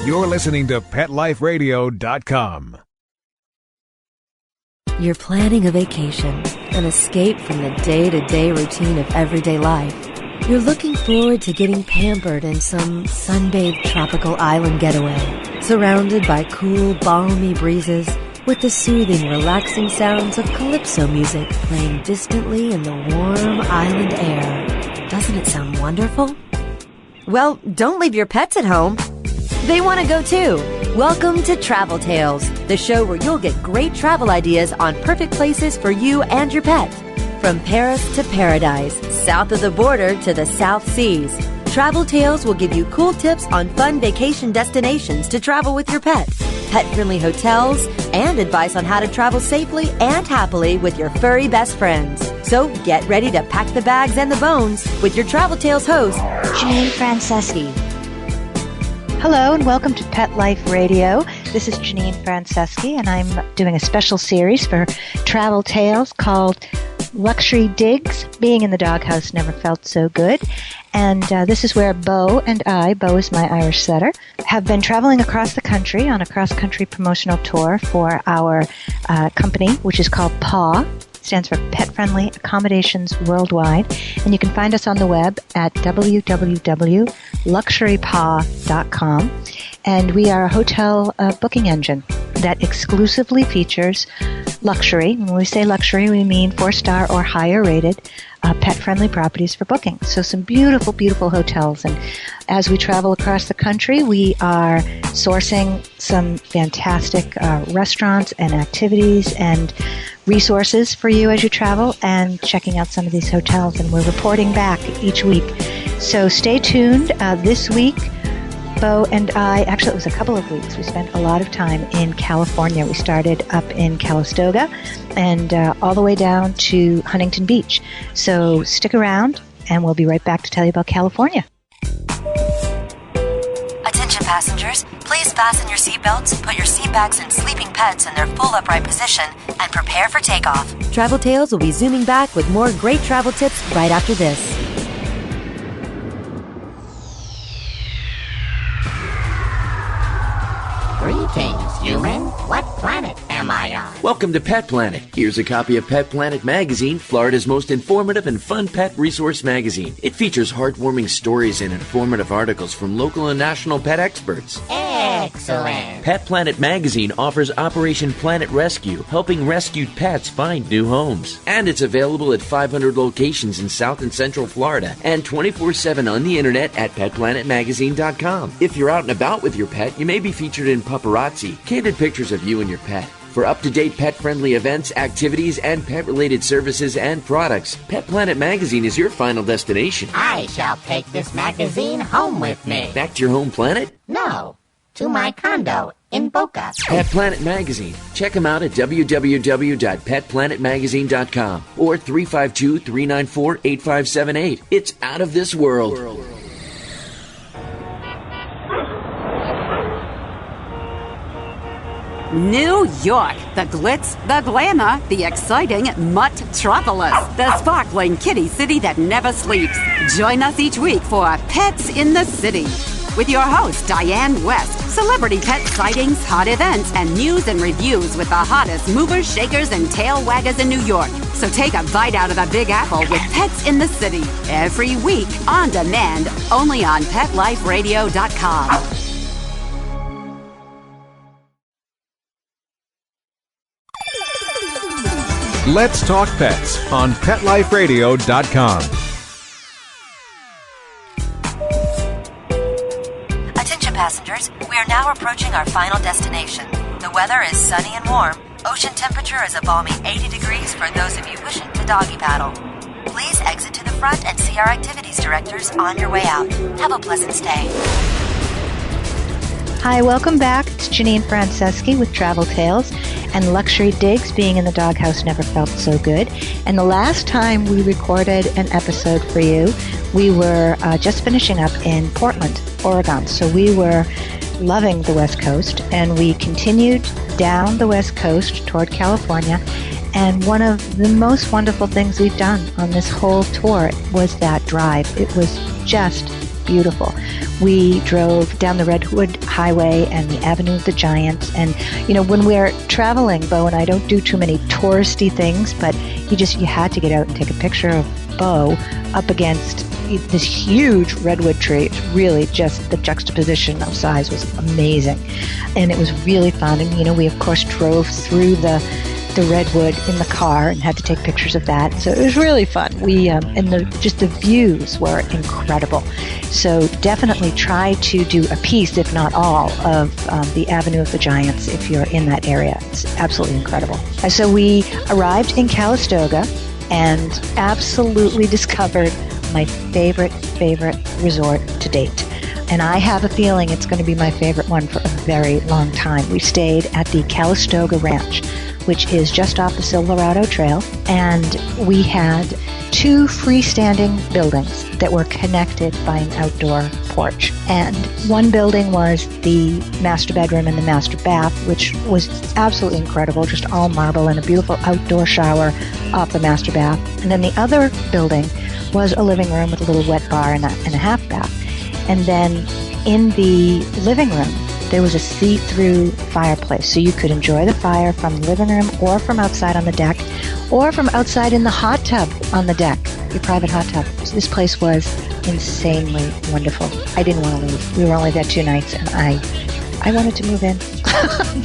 You're listening to PetLifeRadio.com. You're planning a vacation, an escape from the day-to-day routine of everyday life. You're looking forward to getting pampered in some sunbathed tropical island getaway, surrounded by cool, balmy breezes, with the soothing, relaxing sounds of calypso music playing distantly in the warm island air. Doesn't it sound wonderful? Well, don't leave your pets at home. They want to go too. Welcome to Travel Tales, the show where you'll get great travel ideas on perfect places for you and your pet. From Paris to paradise, south of the border to the South Seas, Travel Tales will give you cool tips on fun vacation destinations to travel with your pet, pet-friendly hotels, and advice on how to travel safely and happily with your furry best friends. So get ready to pack the bags and the bones with your Travel Tales host, Janine Franceschi. Hello and welcome to Pet Life Radio. This is Janine Franceschi and I'm doing a special series for Travel Tales called Luxury Digs, Being in the Doghouse Never Felt So Good. And this is where Beau and I, Beau is my Irish setter, have been traveling across the country on a cross-country promotional tour for our company, which is called PAW. Stands for Pet Friendly Accommodations Worldwide. And you can find us on the web at www.luxurypaw.com. And we are a hotel booking engine that exclusively features luxury. When we say luxury, we mean 4-star or higher rated pet-friendly properties for booking. So some beautiful, beautiful hotels. And as we travel across the country, we are sourcing some fantastic restaurants and activities and resources for you as you travel and checking out some of these hotels. And we're reporting back each week. So stay tuned. This week, Beau and I, actually it was a couple of weeks, we spent a lot of time in California. We started up in Calistoga and all the way down to Huntington Beach. So stick around and we'll be right back to tell you about California. Attention passengers, please fasten your seatbelts, put your seat bags and sleeping pets in their full upright position, and prepare for takeoff. Travel Tales will be zooming back with more great travel tips right after this. Greetings, human. What planet am I on? Welcome to Pet Planet. Here's a copy of Pet Planet Magazine, Florida's most informative and fun pet resource magazine. It features heartwarming stories and informative articles from local and national pet experts. Excellent. Pet Planet Magazine offers Operation Planet Rescue, helping rescued pets find new homes. And it's available at 500 locations in South and Central Florida and 24/7 on the internet at PetPlanetMagazine.com. If you're out and about with your pet, you may be featured in paparazzi, candid pictures of you and your pet. For up-to-date pet-friendly events, activities, and pet-related services and products, Pet Planet Magazine is your final destination. I shall take this magazine home with me. Back to your home planet? No, to my condo in Boca. Pet Planet Magazine. Check them out at www.petplanetmagazine.com or 352-394-8578. It's out of this world. New York, the glitz, the glamour, the exciting Mutt-tropolis, the sparkling kitty city that never sleeps. Join us each week for Pets in the City with your host, Diane West. Celebrity pet sightings, hot events, and news and reviews with the hottest movers, shakers, and tail waggers in New York. So take a bite out of the Big Apple with Pets in the City every week on demand, only on PetLifeRadio.com. Let's Talk Pets on PetLifeRadio.com. Attention passengers, we are now approaching our final destination. The weather is sunny and warm. Ocean temperature is a balmy 80 degrees for those of you wishing to doggy paddle. Please exit to the front and see our activities directors on your way out. Have a pleasant stay. Hi, welcome back. It's Janine Franceschi with Travel Tales and Luxury Digs, Being in the Doghouse Never Felt So Good. And the last time we recorded an episode for you, we were just finishing up in Portland, Oregon. So we were loving the West Coast, and we continued down the West Coast toward California. And one of the most wonderful things we've done on this whole tour was that drive. It was just beautiful. We drove down the Redwood Highway and the Avenue of the Giants. And, when we're traveling, Beau and I don't do too many touristy things, but you had to get out and take a picture of Beau up against this huge redwood tree. It's really just the juxtaposition of size was amazing. And it was really fun. And, we of course drove through the redwood in the car and had to take pictures of that. So it was really fun. And the views were incredible. So definitely try to do a piece, if not all, of the Avenue of the Giants if you're in that area. It's absolutely incredible. And so we arrived in Calistoga and absolutely discovered my favorite resort to date. And I have a feeling it's going to be my favorite one for a very long time. We stayed at the Calistoga Ranch, which is just off the Silverado Trail, and we had 2 freestanding buildings that were connected by an outdoor porch. And one building was the master bedroom and the master bath, which was absolutely incredible, just all marble and a beautiful outdoor shower off the master bath. And then the other building was a living room with a little wet bar and a half bath. And then in the living room, there was a see-through fireplace, so you could enjoy the fire from the living room or from outside on the deck or from outside in the hot tub on the deck, your private hot tub. So this place was insanely wonderful. I didn't want to leave. We were only there 2 nights, and I wanted to move in,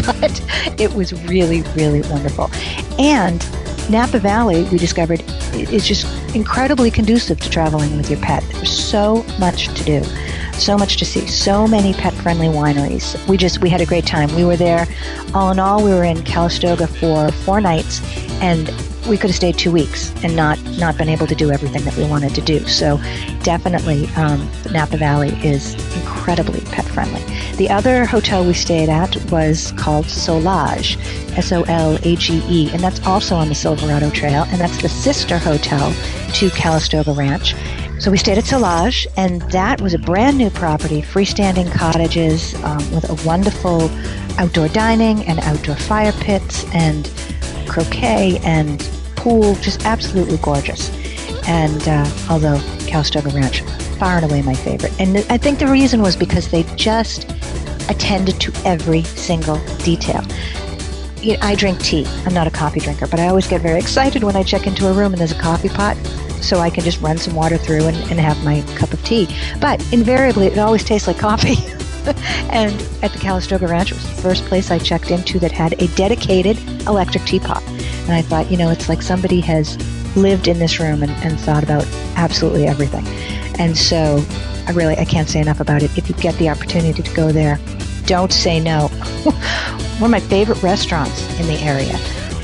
but it was really, really wonderful. And Napa Valley, we discovered, is just incredibly conducive to traveling with your pet. There's so much to do, so much to see, so many pet-friendly wineries. We had a great time. We were there, all in all, we were in Calistoga for 4 nights, and we could have stayed 2 weeks and not been able to do everything that we wanted to do. So definitely Napa Valley is incredibly pet-friendly. The other hotel we stayed at was called Solage, Solage, and that's also on the Silverado Trail, and that's the sister hotel to Calistoga Ranch. So we stayed at Solage, and that was a brand new property, freestanding cottages with a wonderful outdoor dining and outdoor fire pits and croquet and pool, just absolutely gorgeous. And although Calistoga Ranch, far and away my favorite. And I think the reason was because they just attended to every single detail. I drink tea. I'm not a coffee drinker, but I always get very excited when I check into a room and there's a coffee pot, so I can just run some water through and have my cup of tea. But invariably, it always tastes like coffee. And at the Calistoga Ranch, it was the first place I checked into that had a dedicated electric teapot. And I thought, it's like somebody has lived in this room and thought about absolutely everything. And so I can't say enough about it. If you get the opportunity to go there, don't say no. One of my favorite restaurants in the area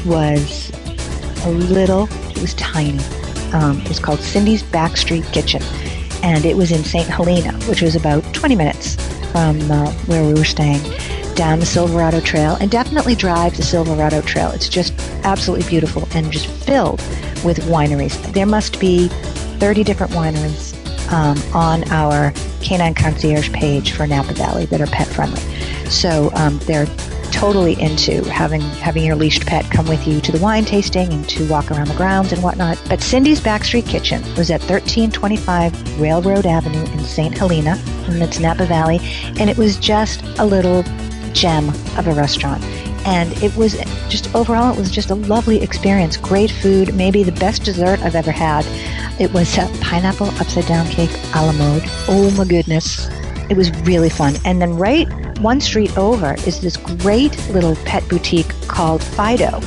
was it was tiny. It was called Cindy's Backstreet Kitchen. And it was in St. Helena, which was about 20 minutes from where we were staying, down the Silverado Trail. And definitely drive the Silverado Trail. It's just absolutely beautiful and just filled with wineries. There must be 30 different wineries on our Canine Concierge page for Napa Valley that are pet friendly. So they're totally into having your leashed pet come with you to the wine tasting and to walk around the grounds and whatnot. But Cindy's Backstreet Kitchen was at 1325 Railroad Avenue in St. Helena, and it's Napa Valley, and it was just a little gem of a restaurant. And it was just a lovely experience. Great food, maybe the best dessert I've ever had. It was a pineapple upside down cake a la mode. Oh my goodness. It was really fun. And then right one street over is this great little pet boutique called Fido.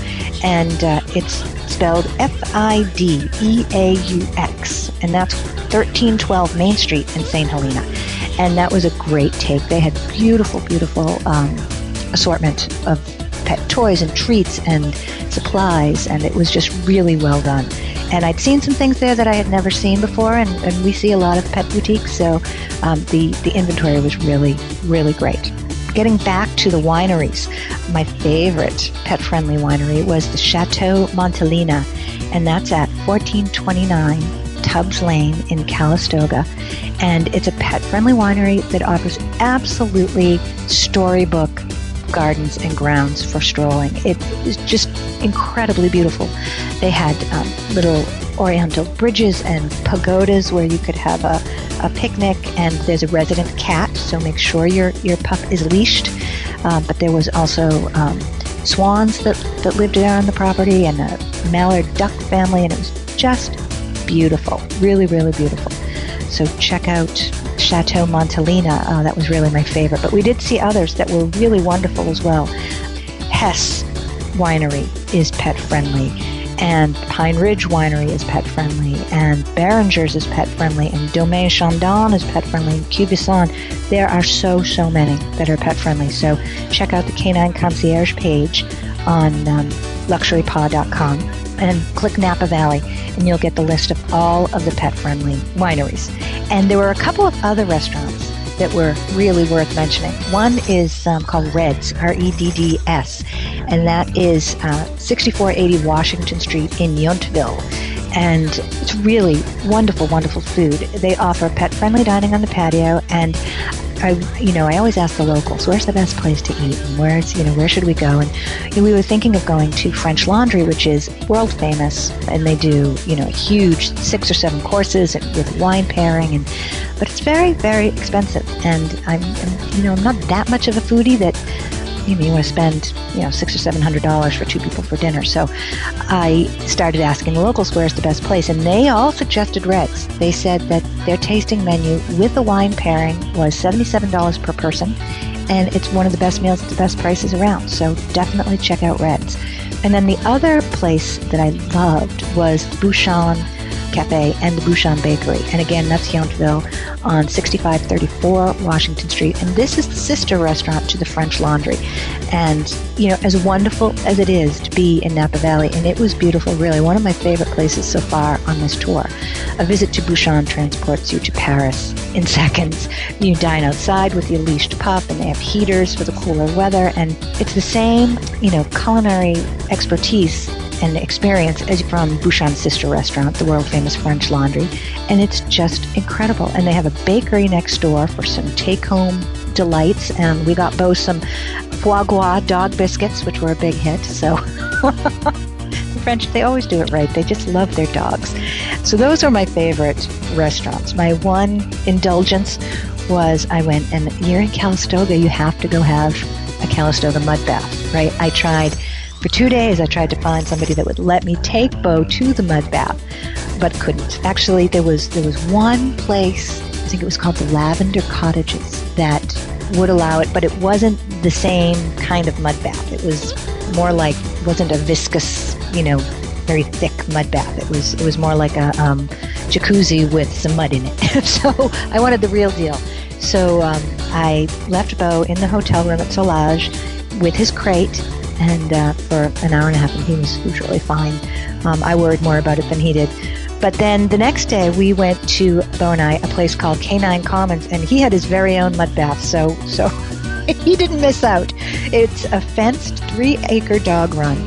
And it's spelled Fideaux. And that's 1312 Main Street in St. Helena. And that was a great take. They had beautiful assortment of pet toys and treats and supplies, and it was just really well done. And I'd seen some things there that I had never seen before, and we see a lot of pet boutiques, so the inventory was really, really great. Getting back to the wineries, my favorite pet-friendly winery was the Chateau Montelina, and that's at 1429 Tubbs Lane in Calistoga. And it's a pet-friendly winery that offers absolutely storybook gardens and grounds for strolling. It is just incredibly beautiful. They had little oriental bridges and pagodas where you could have a a picnic, and there's a resident cat, so make sure your pup is leashed. But there was also swans that lived there on the property, and a mallard duck family, and it was just beautiful, really, really beautiful. So check out Chateau Montalina. That was really my favorite. But we did see others that were really wonderful as well. Hess Winery is pet friendly, and Pine Ridge Winery is pet friendly, and Behringer's is pet friendly, and Domaine Chandon is pet friendly, and Cubisson. There are so many that are pet friendly. So check out the Canine Concierge page on luxurypaw.com and click Napa Valley, and you'll get the list of all of the pet-friendly wineries. And there were a couple of other restaurants that were really worth mentioning. One is called Red's, R-E-D-D-S, and that is 6480 Washington Street in Yountville. And it's really wonderful, wonderful food. They offer pet-friendly dining on the patio, and I always ask the locals, where's the best place to eat, and where should we go? And we were thinking of going to French Laundry, which is world famous, and they do, huge 6 or 7 courses with wine pairing, but it's very, very expensive. And I'm not that much of a foodie that you want to spend $600 or $700 for 2 people for dinner. So I started asking the locals where's the best place, and they all suggested Red's. They said that their tasting menu with the wine pairing was $77 per person, and it's one of the best meals at the best prices around. So definitely check out Red's. And then the other place that I loved was Bouchon Cafe and the Bouchon Bakery. And again, that's Yountville on 6534 Washington Street. And this is the sister restaurant to the French Laundry. And, as wonderful as it is to be in Napa Valley, and it was beautiful, really, one of my favorite places so far on this tour. A visit to Bouchon transports you to Paris in seconds. You dine outside with your leashed pup, and they have heaters for the cooler weather. And it's the same, culinary expertise and experience as from Bouchon's sister restaurant, the world-famous French Laundry, and it's just incredible. And they have a bakery next door for some take-home delights, and we got Beau some foie gras dog biscuits, which were a big hit. So the French, they always do it right. They just love their dogs. So those are my favorite restaurants. My one indulgence was I went, and you're in Calistoga, you have to go have a Calistoga mud bath, right? For 2 days, I tried to find somebody that would let me take Beau to the mud bath, but couldn't. Actually, there was one place, I think it was called the Lavender Cottages, that would allow it, but it wasn't the same kind of mud bath. It was more like, it wasn't a viscous, very thick mud bath. It was more like a jacuzzi with some mud in it. So I wanted the real deal. So I left Beau in the hotel room at Solage with his crate, and for an hour and a half, and he was really fine. I worried more about it than he did. But then the next day, we went to, Beau and I, a place called Canine Commons, and he had his very own mud bath, so he didn't miss out. It's a fenced 3-acre dog run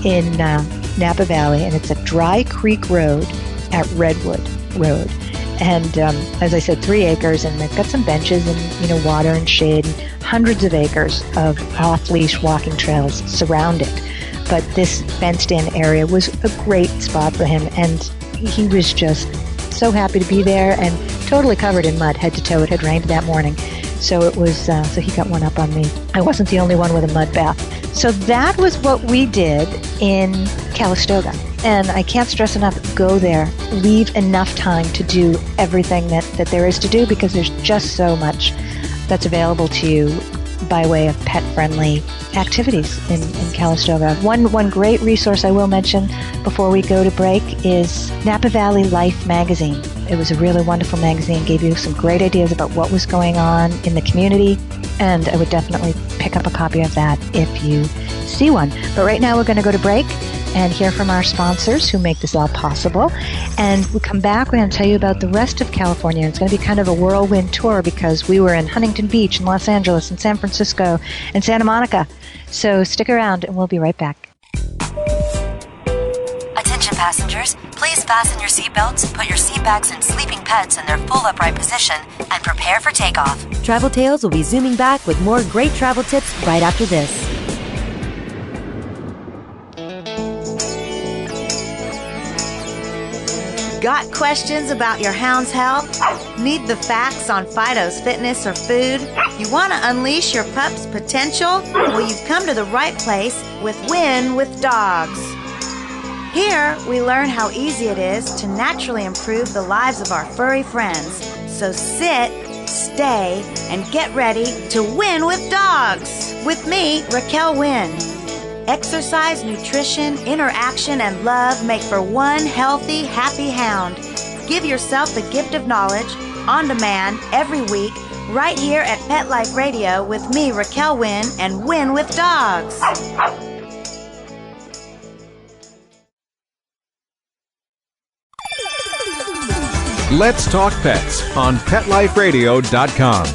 in Napa Valley, and it's a dry creek road at Redwood Road. And as I said, 3 acres, and they've got some benches and water and shade, and hundreds of acres of off-leash walking trails surround it. But this fenced-in area was a great spot for him, and he was just so happy to be there and totally covered in mud, head to toe. It had rained that morning, so it was. So he got one up on me. I wasn't the only one with a mud bath. So that was what we did in Calistoga. And I can't stress enough, go there, leave enough time to do everything that there is to do, because there's just so much that's available to you by way of pet-friendly activities in Calistoga. One great resource I will mention before we go to break is Napa Valley Life magazine. It was a really wonderful magazine, gave you some great ideas about what was going on in the community, and I would definitely pick up a copy of that if you see one. But right now we're going to go to break and hear from our sponsors who make this all possible. And we come back, we're going to tell you about the rest of California. It's going to be kind of a whirlwind tour, because we were in Huntington Beach and Los Angeles and San Francisco and Santa Monica. So stick around and we'll be right back. Attention passengers, please fasten your seatbelts, put your seat backs and sleeping pets in their full upright position, and prepare for takeoff. Travel Tales will be zooming back with more great travel tips right after this. Got questions about your hound's health? Need the facts on Fido's fitness or food? You want to unleash your pup's potential? Well, you've come to the right place with Win with Dogs. Here, we learn how easy it is to naturally improve the lives of our furry friends. So sit, stay, and get ready to win with dogs. With me, Raquel Wynn. Exercise, nutrition, interaction, and love make for one healthy, happy hound. Give yourself the gift of knowledge on demand every week right here at Pet Life Radio with me, Raquel Wynn, and Win with Dogs. Let's Talk Pets on PetLifeRadio.com.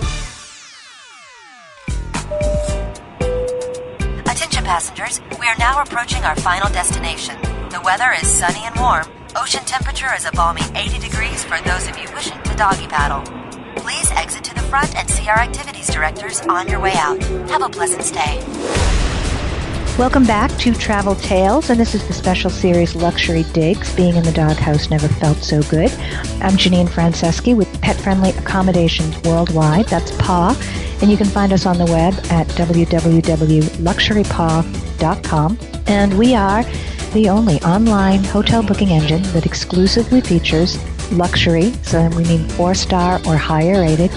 Attention passengers, we are now approaching our final destination. The weather is sunny and warm. Ocean temperature is a balmy 80 degrees for those of you wishing to doggy paddle. Please exit to the front and see our activities directors on your way out. Have a pleasant stay. Welcome back to Travel Tales, and this is the special series Luxury Digs, Being in the Doghouse Never Felt So Good. I'm Janine Franceschi with Pet Friendly Accommodations Worldwide. That's PAW, and you can find us on the web at www.luxurypaw.com. And we are the only online hotel booking engine that exclusively features luxury, so we mean 4-star or higher rated,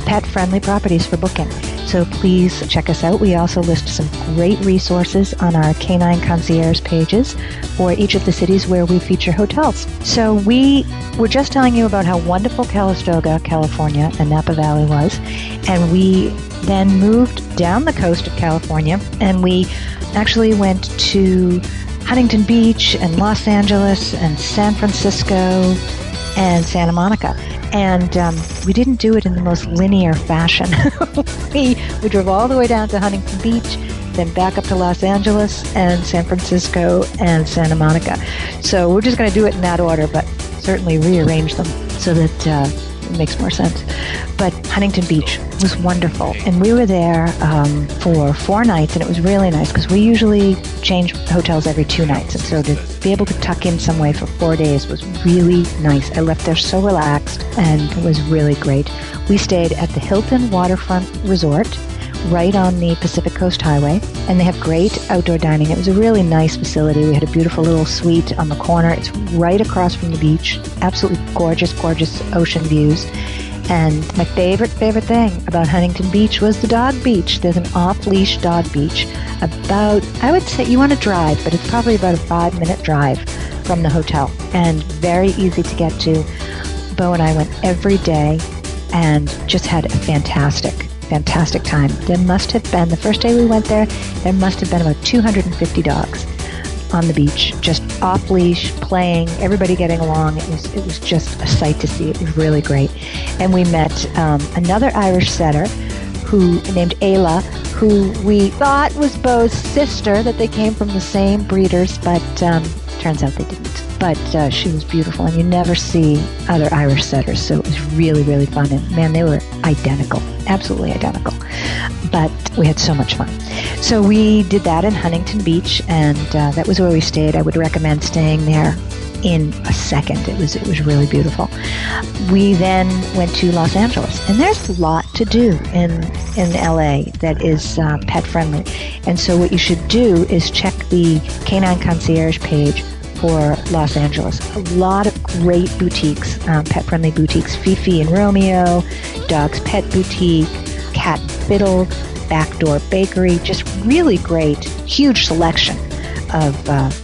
pet-friendly properties for booking. So please check us out. We also list some great resources on our Canine Concierge pages for each of the cities where we feature hotels. So we were just telling you about how wonderful Calistoga, California, and Napa Valley was. And we then moved down the coast of California, and we actually went to Huntington Beach and Los Angeles and San Francisco and Santa Monica. And we didn't do it in the most linear fashion. we drove all the way down to Huntington Beach, then back up to Los Angeles and San Francisco and Santa Monica. So we're just going to do it in that order, but certainly rearrange them so that it makes more sense. But Huntington Beach was wonderful. And we were there for 4 nights, and it was really nice because we usually change hotels every 2 nights. And so to be able to tuck in some way for 4 days was really nice. I left there so relaxed, and it was really great. We stayed at the Hilton Waterfront Resort right on the Pacific Coast Highway, and they have great outdoor dining. It was a really nice facility. We had a beautiful little suite on the corner. It's right across from the beach. Absolutely gorgeous, gorgeous ocean views. And my favorite thing about Huntington Beach was the dog beach. There's an off-leash dog beach about, I would say, you want to drive, but it's probably about a 5-minute drive from the hotel, and very easy to get to. Bo and I went every day and just had a fantastic time. There must have been, the first day we went there must have been about 250 dogs on the beach, just off leash, playing, everybody getting along. It was just a sight to see. It was really great. And we met another Irish setter named Ayla, who we thought was Bo's sister, that they came from the same breeders, but turns out they didn't. But she was beautiful, and you never see other Irish setters, so it was really, really fun. And man, they were identical, absolutely identical. But we had so much fun. So we did that in Huntington Beach, and that was where we stayed. I would recommend staying there in a second. It was really beautiful. We then went to Los Angeles, and there's a lot to do in LA that is pet friendly. And so what you should do is check the Canine Concierge page for Los Angeles. A lot of great boutiques, pet-friendly boutiques. Fifi and Romeo, Dog's Pet Boutique, Cat and Fiddle, Backdoor Bakery. Just really great, huge selection of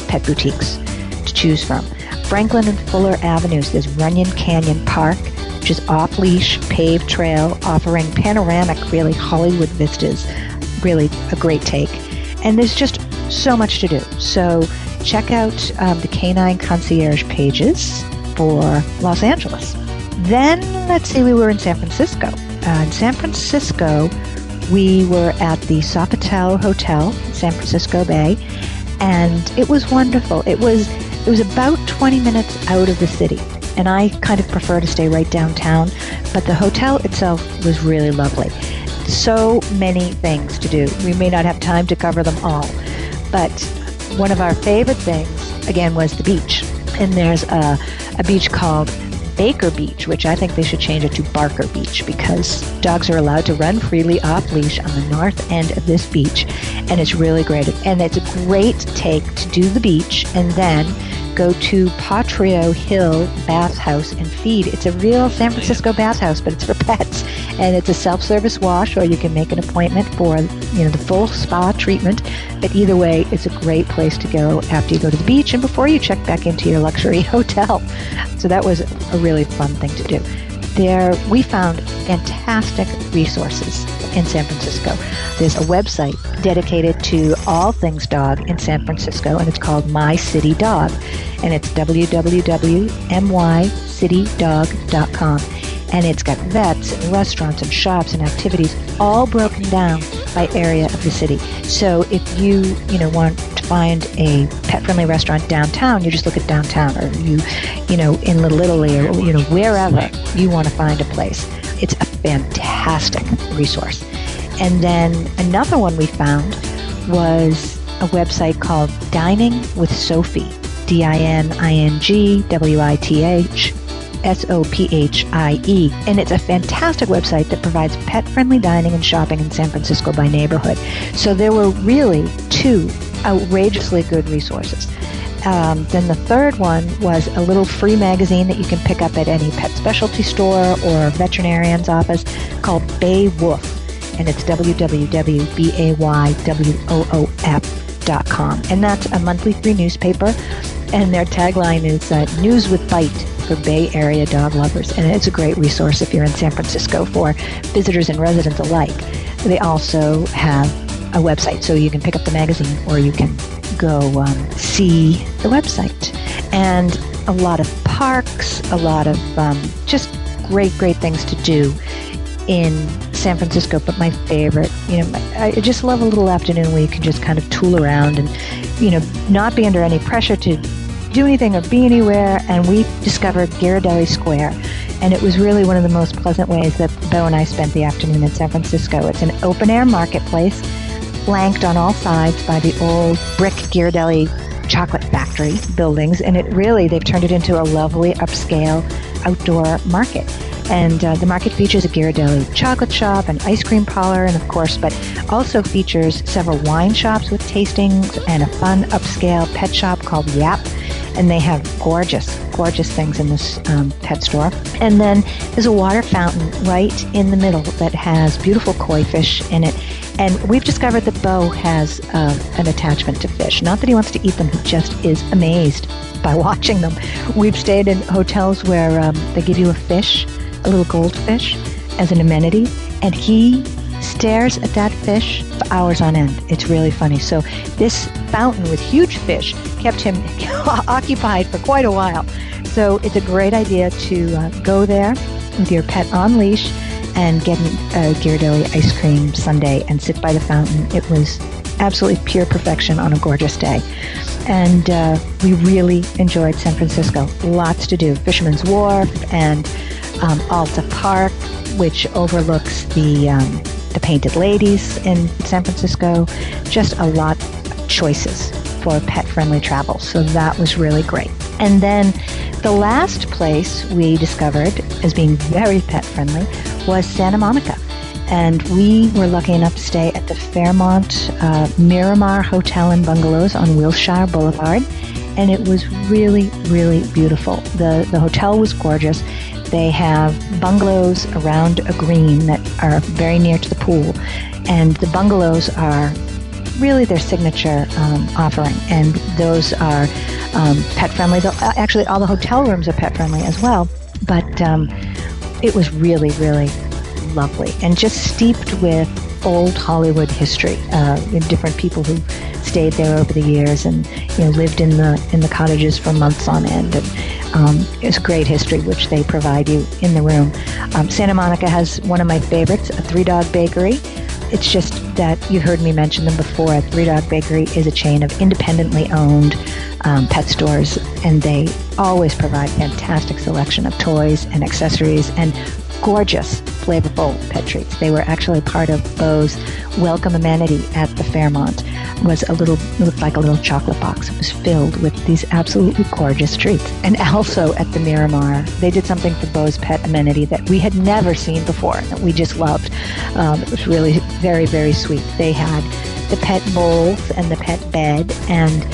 pet boutiques to choose from. Franklin and Fuller Avenues, there's Runyon Canyon Park, which is off-leash, paved trail, offering panoramic, really Hollywood vistas. Really a great take. And there's just so much to do. So check out the Canine Concierge pages for Los Angeles. Then, let's see, we were in San Francisco. In San Francisco, we were at the Sofitel Hotel, San Francisco Bay, and it was wonderful. It was about 20 minutes out of the city, and I kind of prefer to stay right downtown, but the hotel itself was really lovely. So many things to do. We may not have time to cover them all, but one of our favorite things, again, was the beach. And there's a a beach called Baker Beach, which I think they should change it to Barker Beach, because dogs are allowed to run freely off leash on the north end of this beach, and it's really great. And it's a great take to do the beach and then go to Patrio Hill Bathhouse and feed. It's a real San Francisco bathhouse, but it's for pets, and it's a self-service wash, or you can make an appointment for the full spa treatment. But either way, it's a great place to go after you go to the beach and before you check back into your luxury hotel. So that was a really fun thing to do. There, we found fantastic resources in San Francisco. There's a website dedicated to all things dog in San Francisco, and it's called My City Dog, and it's www.mycitydog.com. And it's got vets and restaurants and shops and activities all broken down by area of the city. So if you want to find a pet-friendly restaurant downtown, you just look at downtown, or in Little Italy, or wherever you want to find a place. It's a fantastic resource. And then another one we found was a website called Dining with Sophie, DININGWITH SOPHIE, and it's a fantastic website that provides pet-friendly dining and shopping in San Francisco by neighborhood. So there were really two outrageously good resources. Then the third one was a little free magazine that you can pick up at any pet specialty store or veterinarian's office called Bay Woof, and it's www.baywoof.com. And that's a monthly free newspaper, and their tagline is News with Bite for Bay Area dog lovers. And it's a great resource if you're in San Francisco for visitors and residents alike. They also have a website, so you can pick up the magazine or you can go see the website. And a lot of parks, a lot of just great things to do in San Francisco. But my favorite, I just love a little afternoon where you can just kind of tool around and, not be under any pressure to do anything or be anywhere. And we discovered Ghirardelli Square, and it was really one of the most pleasant ways that Beau and I spent the afternoon in San Francisco. It's an open-air marketplace flanked on all sides by the old brick Ghirardelli chocolate factory buildings, and they've turned it into a lovely upscale outdoor market. And the market features a Ghirardelli chocolate shop, an ice cream parlor, and of course, but also features several wine shops with tastings and a fun upscale pet shop called Yap. And they have gorgeous things in this pet store. And then there's a water fountain right in the middle that has beautiful koi fish in it. And we've discovered that Beau has an attachment to fish. Not that he wants to eat them, he just is amazed by watching them. We've stayed in hotels where they give you a fish, a little goldfish, as an amenity, and he stares at that fish for hours on end. It's really funny. So this fountain with huge fish kept him occupied for quite a while. So it's a great idea to go there with your pet on leash and get a Ghirardelli ice cream sundae and sit by the fountain. It was absolutely pure perfection on a gorgeous day. And we really enjoyed San Francisco. Lots to do. Fisherman's Wharf and Alta Park, which overlooks the Painted Ladies in San Francisco. Just a lot of choices for pet-friendly travel. So that was really great. And then the last place we discovered as being very pet-friendly was Santa Monica. And we were lucky enough to stay at the Fairmont Miramar Hotel and Bungalows on Wilshire Boulevard. And it was really, really beautiful. The hotel was gorgeous. They have bungalows around a green that are very near to the pool. And the bungalows are really their signature offering. And those are pet-friendly. Actually, all the hotel rooms are pet-friendly as well. But it was really, really lovely and just steeped with old Hollywood history. Different people who stayed there over the years and lived in the cottages for months on end. And it's great history, which they provide you in the room. Santa Monica has one of my favorites, a Three Dog Bakery. It's just that you've heard me mention them before. Three Dog Bakery is a chain of independently owned pet stores, and they always provide fantastic selection of toys and accessories and gorgeous, flavorful pet treats. They were actually part of Beau's welcome amenity at the Fairmont. was looked like a little chocolate box. It was filled with these absolutely gorgeous treats. And also at the Miramar, they did something for Beau's pet amenity that we had never seen before, that we just loved. It was really very, very sweet. They had the pet bowls and the pet bed and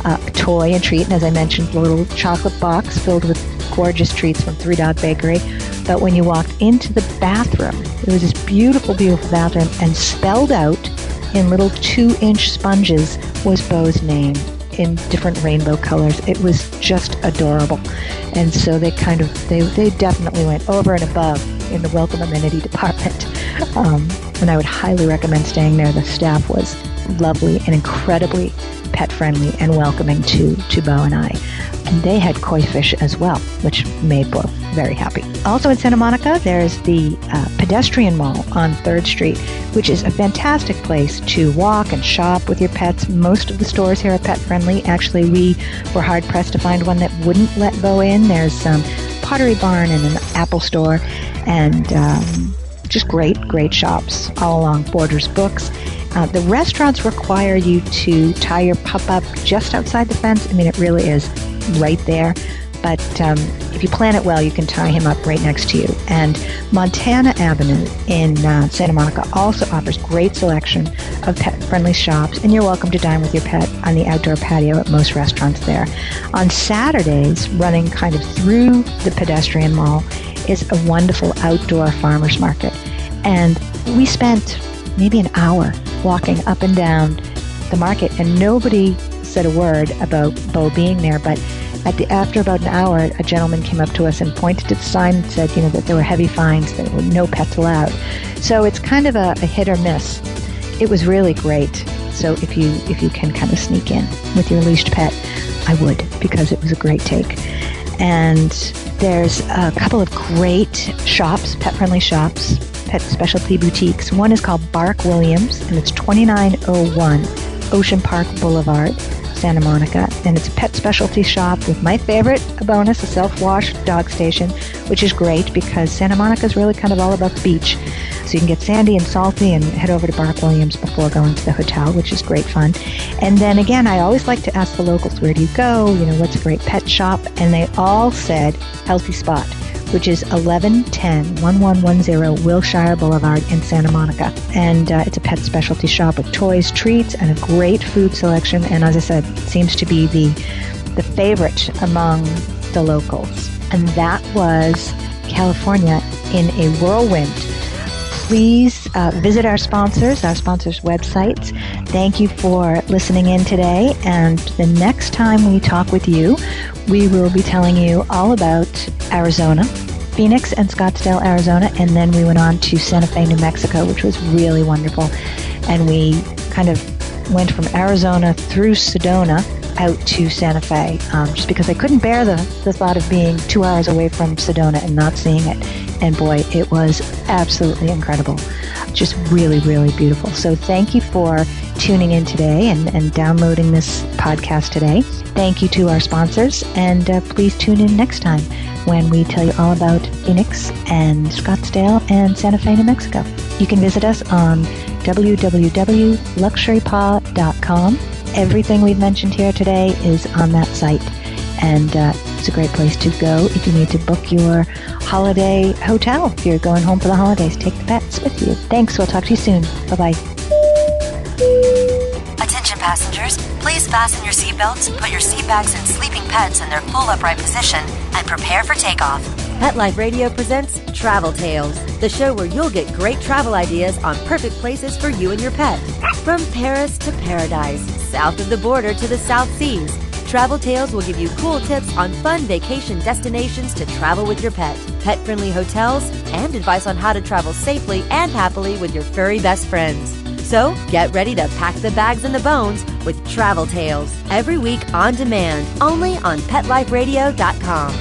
a toy and treat, and as I mentioned, a little chocolate box filled with gorgeous treats from Three Dog Bakery. But when you walked into the bathroom, there was this beautiful, beautiful bathroom, and spelled out in little 2-inch sponges was Beau's name in different rainbow colors. It was just adorable. And so they definitely went over and above in the welcome amenity department. And I would highly recommend staying there. The staff was lovely and incredibly pet friendly and welcoming to Beau and I. And they had koi fish as well, which made Beau very happy. Also in Santa Monica, there's the pedestrian mall on 3rd Street, which is a fantastic place to walk and shop with your pets. Most of the stores here are pet friendly. Actually, we were hard pressed to find one that wouldn't let Beau in. There's some Pottery Barn and an Apple store, and just great shops all along Borders Books. The restaurants require you to tie your pup up just outside the fence. I mean, it really is right there. But if you plan it well, you can tie him up right next to you. And Montana Avenue in Santa Monica also offers great selection of pet-friendly shops, and you're welcome to dine with your pet on the outdoor patio at most restaurants there. On Saturdays, running kind of through the pedestrian mall, is a wonderful outdoor farmers market. And we spent maybe an hour walking up and down the market, and nobody said a word about Beau being there. But after about an hour, a gentleman came up to us and pointed to the sign and said, that there were heavy fines, there were no pets allowed. So it's kind of a hit or miss. It was really great. So if you can kind of sneak in with your leashed pet, I would, because it was a great take. And there's a couple of great shops, pet-friendly shops, pet specialty boutiques. One is called Bark Williams, and it's 2901 Ocean Park Boulevard, Santa Monica, and it's a pet specialty shop with my favorite bonus, a self-wash dog station, which is great because Santa Monica is really kind of all about the beach. So you can get sandy and salty and head over to Bark Williams before going to the hotel, which is great fun. And then again, I always like to ask the locals, where do you go? What's a great pet shop? And they all said Healthy Spot, which is 1110 Wilshire Boulevard in Santa Monica. And it's a pet specialty shop with toys, treats, and a great food selection. And as I said, it seems to be the favorite among the locals. And that was California in a whirlwind. Please visit our sponsors' websites. Thank you for listening in today. And the next time we talk with you, we will be telling you all about Arizona, Phoenix and Scottsdale, Arizona, and then we went on to Santa Fe, New Mexico, which was really wonderful. And we kind of went from Arizona through Sedona out to Santa Fe, just because I couldn't bear the thought of being 2 hours away from Sedona and not seeing it. And boy, it was absolutely incredible. Just really, really beautiful. So thank you for tuning in today and downloading this podcast today. Thank you to our sponsors, and please tune in next time when we tell you all about Phoenix and Scottsdale and Santa Fe, New Mexico. You can visit us on www.luxurypaw.com. Everything we've mentioned here today is on that site, and it's a great place to go if you need to book your holiday hotel. If you're going home for the holidays, take the pets with you. Thanks. We'll talk to you soon. Bye-bye. Attention passengers, please fasten your seatbelts, put your seat bags and sleeping pets in their full upright position, and prepare for takeoff. Pet Life Radio presents Travel Tales, the show where you'll get great travel ideas on perfect places for you and your pet. From Paris to paradise, south of the border to the South Seas, Travel Tales will give you cool tips on fun vacation destinations to travel with your pet, pet-friendly hotels, and advice on how to travel safely and happily with your furry best friends. So get ready to pack the bags and the bones with Travel Tales, every week on demand, only on PetLifeRadio.com.